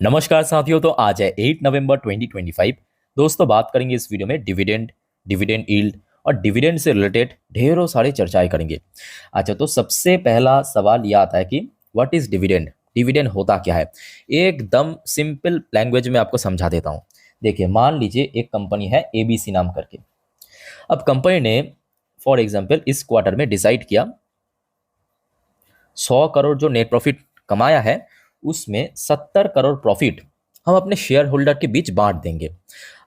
नमस्कार साथियों। तो आज है 8 नवंबर 2025। दोस्तों, बात करेंगे इस वीडियो में डिविडेंड, डिविडेंड यील्ड और डिविडेंड से रिलेटेड ढेरों सारी चर्चाएं करेंगे। अच्छा, तो सबसे पहला सवाल यह आता है कि व्हाट इज डिविडेंड। डिविडेंड होता क्या है? एकदम सिंपल लैंग्वेज में आपको समझा देता हूँ। देखिए, मान लीजिए एक कंपनी है एबीसी नाम करके। अब कंपनी ने फॉर एग्जाम्पल इस क्वार्टर में डिसाइड किया 100 करोड़ जो नेट प्रॉफिट कमाया है उसमें 70 करोड़ प्रॉफिट हम अपने शेयर होल्डर के बीच बांट देंगे।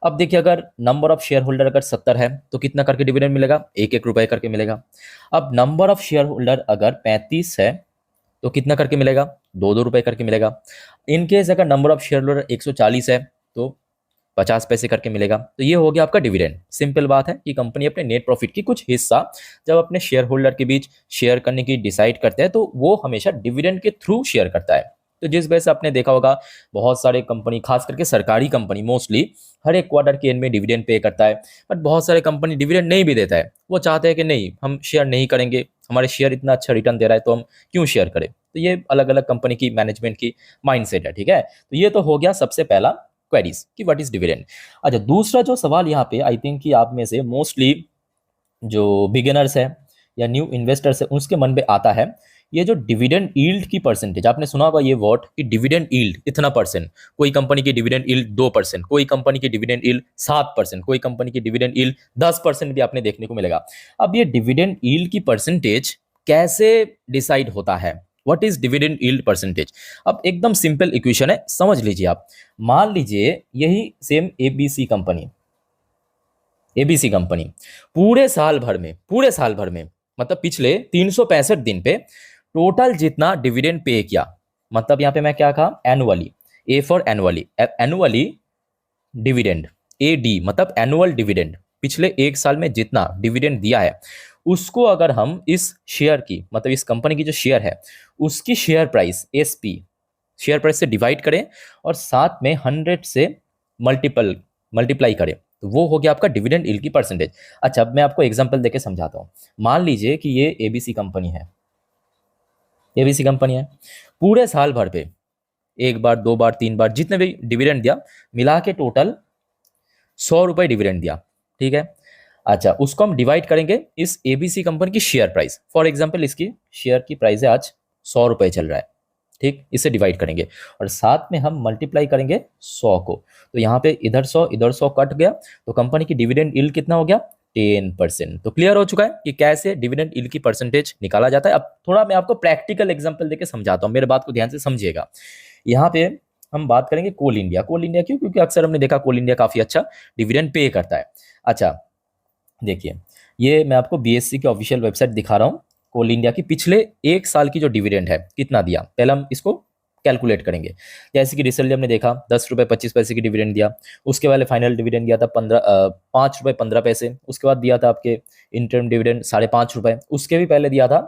अब देखिए, अगर नंबर ऑफ शेयर होल्डर अगर 70 है तो कितना करके डिविडेंड मिलेगा? एक एक रुपए करके मिलेगा। अब नंबर ऑफ शेयर होल्डर अगर 35 है तो कितना करके मिलेगा? दो दो रुपए करके मिलेगा। इनकेस अगर नंबर ऑफ शेयर होल्डर 140 है तो 50 पैसे करके मिलेगा। तो ये हो गया आपका डिविडेंड। सिंपल बात है कि कंपनी अपने नेट प्रॉफिट की कुछ हिस्सा जब अपने शेयर होल्डर के बीच शेयर करने की डिसाइड करते हैं तो वो हमेशा डिविडेंड के थ्रू शेयर करता है। तो जिस वजह से आपने देखा होगा बहुत सारे कंपनी, खास करके सरकारी कंपनी मोस्टली हर एक क्वार्टर के एंड में डिविडेंड पे करता है। बट बहुत सारे कंपनी डिविडेंड नहीं भी देता है। वो चाहते हैं कि नहीं, हम शेयर नहीं करेंगे, हमारे शेयर इतना अच्छा रिटर्न दे रहा है तो हम क्यों शेयर करें। तो ये अलग अलग कंपनी की मैनेजमेंट की माइंडसेट है। ठीक है, तो ये तो हो गया सबसे पहला क्वेरीज कि व्हाट इज डिविडेंड। अच्छा, दूसरा जो सवाल यहाँ पे आई थिंक कि आप में से मोस्टली जो बिगिनर्स है या न्यू इन्वेस्टर्स है उसके मन में आता है ये जो डिविडेंड यील्ड की परसेंटेज। आपने सुना होगा ये वर्ड कि डिविडेंड यील्ड इतना परसेंट। कोई कंपनी की डिविडेंड यील्ड 2%, कोई कंपनी की डिविडेंड यील्ड 7%, कोई कंपनी की डिविडेंड यील्ड 10% भी आपने देखने को मिलेगा। अब ये डिविडेंड यील्ड की परसेंटेज कैसे डिसाइड होता है? What is dividend yield percentage? अब एकदम सिंपल इक्वेशन है, समझ लीजिए आप। मान लीजिए यही सेम एबीसी कंपनी पूरे साल भर में मतलब पिछले 365 दिन पे टोटल जितना डिविडेंड पे किया, मतलब यहाँ पे मैं क्या कहा? Annually. A for annually, annually dividend. A D मतलब एनुअल डिविडेंड। पिछले एक साल में जितना डिविडेंड दिया है उसको अगर हम इस शेयर की, मतलब इस कंपनी की जो शेयर है उसकी share price SP, share price से डिवाइड करें और साथ में 100 से मल्टीप्लाई करें तो वो हो गया आपका डिविडेंड यील्ड की परसेंटेज। अच्छा, अब मैं आपको एग्जांपल देके समझाता हूँ। मान लीजिए कि ये एबीसी कंपनी है। एबीसी कंपनी है, पूरे साल भर पे एक बार, दो बार, तीन बार जितने भी डिविडेंड दिया मिला के टोटल 100 रुपए डिविडेंड दिया। ठीक है। अच्छा, उसको हम डिवाइड करेंगे इस एबीसी कंपनी की शेयर प्राइस। फॉर एग्जांपल इसकी शेयर की प्राइस है आज 100 रुपए चल रहा है। ठीक, इसे डिवाइड करेंगे और साथ में हम मल्टीप्लाई करेंगे 100 को। तो यहाँ पे इधर 100 कट गया तो कंपनी की डिविडेंड यील्ड कितना हो गया? 10%। तो क्लियर हो चुका है कि कैसे डिविडेंड यील्ड की परसेंटेज निकाला जाता है। अब थोड़ा मैं आपको प्रैक्टिकल एग्जांपल देके समझाता हूँ, मेरे बात को ध्यान से समझिएगा। यहाँ पे हम बात करेंगे कोल इंडिया। कोल इंडिया क्यों? क्योंकि अक्सर हमने देखा कोल इंडिया काफी अच्छा डिविडेंड पे करता है। अच्छा, देखिए, ये मैं आपको बीएससी की ऑफिशियल वेबसाइट दिखा रहा हूँ। कोल इंडिया की पिछले एक साल की जो डिविडेंड है कितना दिया, पहले हम इसको कैलकुलेट करेंगे। जैसे कि रिसेंटली हमने देखा 10 रुपए 25 पैसे की डिविडेंड दिया। उसके पहले फाइनल डिविडेंड दिया था 5 रुपए 15 पैसे। उसके बाद दिया था आपके इंटरम डिविडेंड 5.5 रुपए। उसके भी पहले दिया था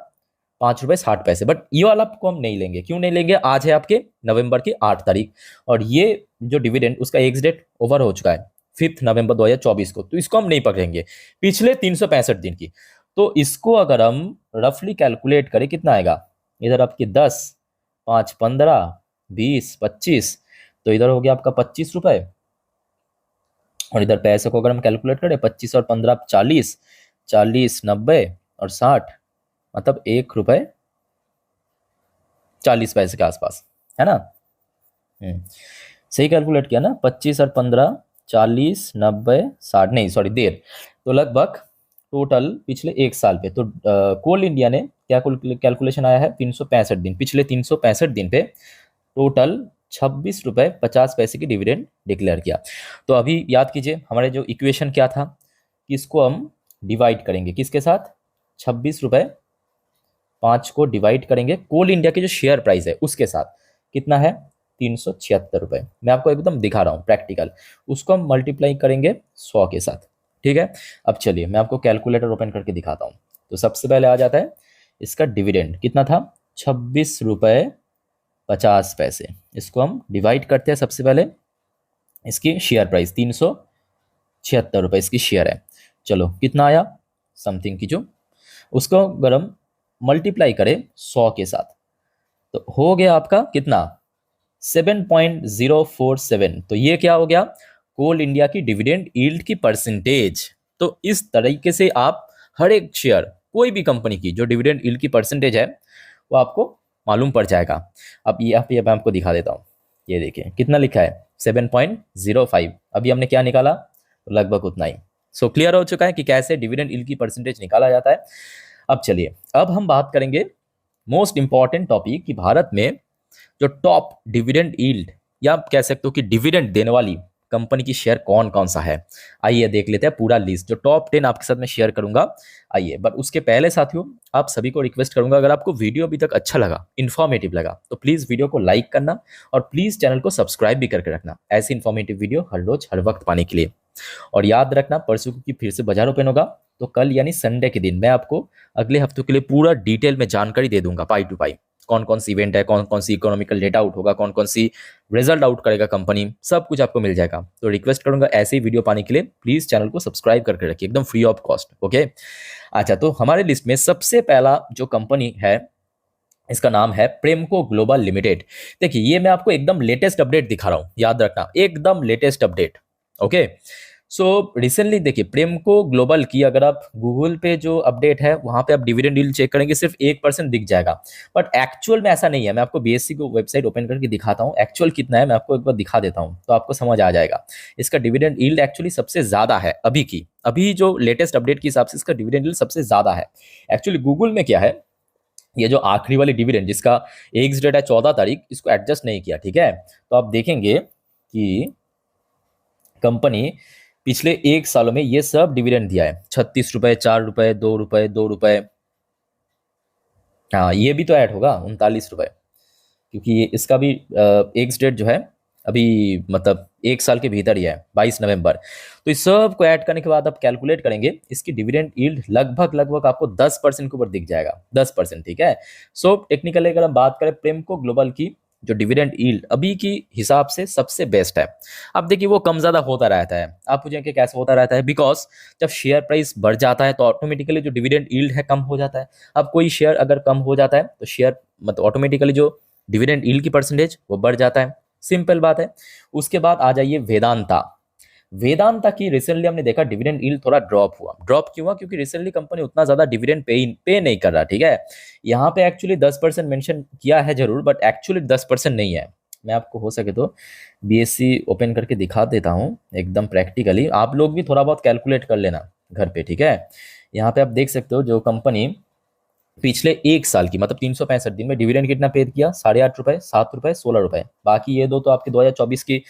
5 रुपए 60 पैसे। बट ये वाला को हम नहीं लेंगे। क्यों नहीं लेंगे? आज है आपके नवंबर की 8 तारीख और ये जो डिविडेंड उसका एग्ज डेट ओवर हो चुका है 5 नवंबर 2024 को, तो इसको हम नहीं पकड़ेंगे पिछले 365 दिन की। तो इसको अगर हम रफली कैलकुलेट करें कितना आएगा? इधर आपकी 10, 5 15, 20, 25, तो इधर हो गया आपका 25 रुपए। और इधर पैसे को अगर हम कैलकुलेट करें 25 और 15 40, 40 90 और 60, मतलब 1 रुपए 40 पैसे के आसपास, है ना? सही कैलकुलेट किया ना? 25 और 15 40 90 60, नहीं सॉरी देर, तो लगभग टोटल पिछले एक साल पे तो कोल इंडिया ने क्या कैलकुलेशन आया है? 365 दिन, पिछले 365 दिन पे टोटल 26 रुपए 50 पैसे की डिविडेंड डिक्लेयर किया। तो अभी याद कीजिए हमारे जो इक्वेशन क्या था कि इसको हम डिवाइड करेंगे किसके साथ? 26 रुपए 5 को डिवाइड करेंगे कोल इंडिया की जो शेयर प्राइस है उसके साथ। कितना है? 376 रुपए। मैं आपको एकदम दिखा रहा हूँ प्रैक्टिकल। उसको हम मल्टीप्लाई करेंगे 100 के साथ। ठीक है। अब चलिए मैं आपको कैलकुलेटर ओपन करके दिखाता हूँ। तो सबसे पहले आ जाता है इसका डिविडेंड कितना था? 26 रुपए 50 पैसे। इसको हम डिवाइड करते हैं सबसे पहले इसकी शेयर प्राइस 376 रुपए इसकी शेयर है। चलो कितना आया समथिंग की जो, उसको अगर हम मल्टीप्लाई करें 100 के साथ तो हो गया आपका कितना? 7.047। तो ये क्या हो गया, कोल इंडिया की डिविडेंड यील्ड की परसेंटेज। तो इस तरीके से आप हर एक शेयर, कोई भी कंपनी की जो डिविडेंड यील्ड की परसेंटेज है वो आपको मालूम पड़ जाएगा। अब यहाँ पे मैं आपको दिखा देता हूँ, ये देखिए कितना लिखा है 7.05। अभी हमने क्या निकाला, तो लगभग उतना ही। सो क्लियर हो चुका है कि कैसे डिविडेंड यील्ड की परसेंटेज निकाला जाता है। अब चलिए, अब हम बात करेंगे मोस्ट इंपॉर्टेंट टॉपिक कि भारत में जो टॉप डिविडेंड यील्ड या आप कह सकते हो कि डिविडेंड देने वाली कंपनी की शेयर कौन कौन सा है। आइए देख लेते हैं पूरा लिस्ट, जो टॉप 10 आपके साथ में शेयर करूंगा। आइए, बट उसके पहले साथियों आप सभी को रिक्वेस्ट करूंगा, अगर आपको वीडियो अभी तक अच्छा लगा, इन्फॉर्मेटिव लगा, तो प्लीज वीडियो को लाइक करना और प्लीज चैनल को सब्सक्राइब भी करके रखना ऐसी इन्फॉर्मेटिव वीडियो हर रोज हर वक्त पाने के लिए। और याद रखना, परसों की फिर से बाजार ओपन होगा, तो कल यानी संडे के दिन मैं आपको अगले हफ्तों के लिए पूरा डिटेल में जानकारी दे दूंगा, पाई टू पाई। कौन कौन सी इवेंट है, कौन कौन सी इकोनॉमिकल डेटा आउट होगा, कौन कौन सी रिजल्ट आउट करेगा कंपनी, सब कुछ आपको मिल जाएगा। तो रिक्वेस्ट करूंगा ऐसे ही वीडियो पाने के लिए प्लीज चैनल को सब्सक्राइब करके रखिए, एकदम फ्री ऑफ कॉस्ट। ओके, अच्छा, तो हमारे लिस्ट में सबसे पहला जो कंपनी है इसका नाम है प्रेमको ग्लोबल लिमिटेड। देखिए, ये मैं आपको एकदम लेटेस्ट अपडेट दिखा रहा हूं, याद रखना एकदम latest update. Okay, so recently देखिए प्रेमको ग्लोबल की अगर आप गूगल पे जो अपडेट है वहां पे आप डिविडेंड यील्ड चेक करेंगे सिर्फ 1% दिख जाएगा, बट एक्चुअल में ऐसा नहीं है। मैं आपको बीएससी को वेबसाइट ओपन करके दिखाता हूँ, एक्चुअल कितना है मैं आपको एक बार दिखा देता हूँ तो आपको समझ आ जाएगा। इसका डिविडेंड यील्ड एक्चुअली सबसे ज्यादा है अभी जो लेटेस्ट अपडेट के हिसाब से इसका डिविडेंड यील्ड सबसे ज्यादा है। एक्चुअली गूगल में क्या है, ये जो आखिरी वाली डिविडेंड जिसका एग्स डेट है 14 तारीख, इसको एडजस्ट नहीं किया, ठीक है। तो आप देखेंगे कि कंपनी पिछले 1 सालों में ये सब डिविडेंड दिया है, 36 रुपए, 4 रुपए, 2 रुपए, 2 रुपए। हाँ, ये भी तो ऐड होगा 39 रुपए, क्योंकि इसका भी एग्स डेट जो है अभी मतलब 1 साल के भीतर ही है, 22 नवंबर। तो इस सब को ऐड करने के बाद आप कैलकुलेट करेंगे, इसकी डिविडेंड यील्ड लगभग लगभग आपको 10% के ऊपर दिख जाएगा, 10%, ठीक है। सो टेक्निकली अगर हम बात करें प्रेमको ग्लोबल की, जो डिविडेंड यील्ड अभी की हिसाब से सबसे बेस्ट है। अब देखिए वो कम ज्यादा होता रहता है, आप पूछेंगे कि कैसे होता रहता है, बिकॉज जब शेयर प्राइस बढ़ जाता है तो ऑटोमेटिकली जो डिविडेंड यील्ड है कम हो जाता है। अब कोई शेयर अगर कम हो जाता है तो शेयर मतलब ऑटोमेटिकली जो डिविडेंड यील्ड की परसेंटेज वो बढ़ जाता है, सिंपल बात है। उसके बाद आ जाइए वेदांता। वेदांता की रिसेंटली हमने देखा डिविडेंड यील्ड थोड़ा ड्रॉप क्यों हुआ, क्योंकि रिसेंटली कंपनी उतना ज्यादा डिविडेंड पे नहीं कर रहा, ठीक है। यहाँ पे एक्चुअली 10% मेंशन किया है जरूर, बट एक्चुअली 10% नहीं है। मैं आपको हो सके तो बीएससी ओपन करके दिखा देता हूँ एकदम प्रैक्टिकली, आप लोग भी थोड़ा बहुत कैलकुलेट कर लेना घर पे, ठीक है। यहाँ पे आप देख सकते हो जो कंपनी पिछले 1 साल की मतलब 365 दिन में डिविडेंड कितना पे किया, 8.5 रुपए, 7 रुपए, 16 रुपए। बाकी ये दो तो आपके 2024 की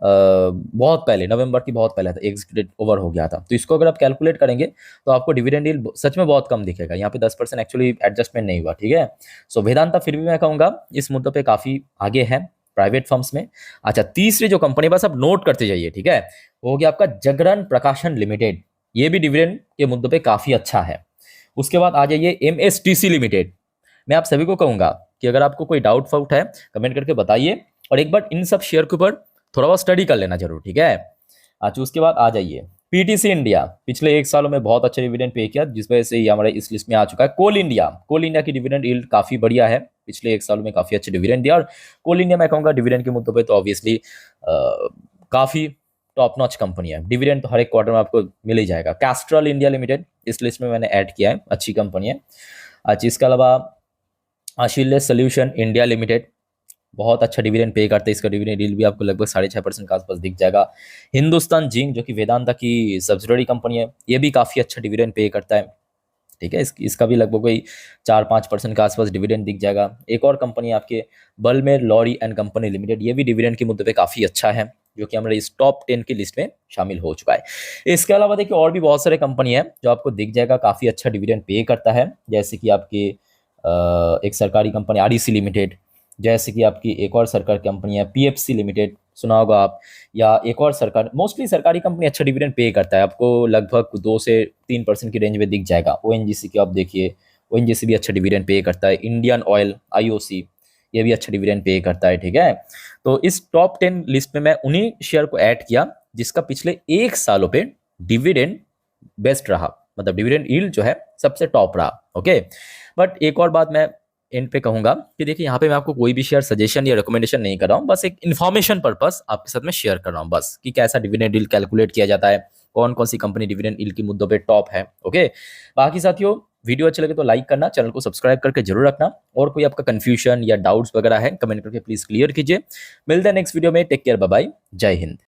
बहुत पहले, नवंबर की बहुत पहले था, एग्जिट ओवर हो गया था। तो इसको अगर आप कैलकुलेट करेंगे तो आपको डिविडेंड यील्ड सच में बहुत कम दिखेगा, यहाँ पे 10% एक्चुअली एडजस्टमेंट नहीं हुआ, ठीक है। सो वेदांता फिर भी मैं कहूँगा इस मुद्दे पे काफी आगे है प्राइवेट फर्म्स में। अच्छा, तीसरी जो कंपनी, बस आप नोट करते जाइए, ठीक है, वो हो गया आपका जागरण प्रकाशन लिमिटेड। ये भी डिविडेंड के मुद्दों पे काफी अच्छा है। उसके बाद आ जाइए एमएसटीसी लिमिटेड। मैं आप सभी को कहूंगा कि अगर आपको कोई डाउट फाउट है कमेंट करके बताइए, और एक बार इन सब शेयर के ऊपर थोड़ा बहुत स्टडी कर लेना जरूर, ठीक है। अच्छा, उसके बाद आ जाइए पीटीसी इंडिया। पिछले 1 सालों में बहुत अच्छा डिविडेंड पे किया, जिस वजह से ये हमारे इस लिस्ट में आ चुका है। कोल इंडिया की डिविडेंड यील्ड काफी बढ़िया है, पिछले 1 सालों में काफी अच्छे डिविडेंड दिया। और कोल इंडिया मैं कहूंगा डिविडेंड के मुद्दों पर तो ऑब्वियसली काफी टॉप नॉच कंपनी है, डिविडेंड तो हर एक क्वार्टर में आपको मिल ही जाएगा। कैस्ट्रॉल इंडिया लिमिटेड इस लिस्ट में मैंने ऐड किया है, अच्छी कंपनी है। अच्छा, इसके अलावा आशीलेस सोल्यूशन इंडिया लिमिटेड बहुत अच्छा डिविडेंड पे करते हैं, इसका डिविडेंड यील्ड भी आपको लगभग 6.5% के आसपास दिख जाएगा। हिंदुस्तान जिंक जो कि वेदांता की सब्सिडरी कंपनी है, ये भी काफी अच्छा डिविडेंड पे करता है, ठीक है। इसका भी लगभग कोई 4-5% के आसपास डिविडेंड दिख जाएगा। एक और कंपनी आपके बलमेर लॉरी एंड कंपनी लिमिटेड, ये भी डिविडेंड के मुद्दे पे काफी अच्छा है, जो कि हमारे इस टॉप 10 की लिस्ट में शामिल हो चुका है। इसके अलावा देखिए और भी बहुत सारे कंपनी है जो आपको दिख जाएगा काफी अच्छा डिविडेंड पे करता है, जैसे कि आपके एक सरकारी कंपनी आरईसी लिमिटेड, जैसे कि आपकी एक और सरकारी कंपनी है पीएफसी लिमिटेड, सुना होगा आप, या एक और सरकार, मोस्टली सरकारी कंपनी अच्छा डिविडेंड पे करता है, आपको लगभग 2 से 3% की रेंज में दिख जाएगा। ओएनजीसी की आप देखिए, ओएनजीसी भी अच्छा डिविडेंड पे करता है। इंडियन ऑयल आईओसी, ये भी अच्छा डिविडेंड पे करता है, ठीक है। तो इस टॉप 10 लिस्ट में मैं उन्हीं शेयर को ऐड किया जिसका पिछले 1 सालों पे डिविडेंड बेस्ट रहा, मतलब डिविडेंड यील्ड जो है सबसे टॉप रहा, ओके। बट एक और बात मैं एंड पे कहूंगा कि देखिए यहाँ पे मैं आपको कोई भी शेयर सजेशन या रिकमेंडेशन नहीं कर रहा हूँ, बस एक इन्फॉर्मेशन पर्पस आपके साथ में शेयर कर रहा हूँ बस, कि कैसा डिविडेंड यील्ड कैलकुलेट किया जाता है, कौन कौन सी कंपनी डिविडेंड यील्ड की मुद्दों पे टॉप है। ओके, बाकी साथियों वीडियो अच्छे लगे तो लाइक करना, चैनल को सब्सक्राइब करके जरूर रखना, और कोई आपका कंफ्यूजन या डाउट्स वगैरह है कमेंट करके प्लीज क्लियर कीजिए। मिलते हैं नेक्स्ट वीडियो में, टेक केयर, बाय बाय, जय हिंद।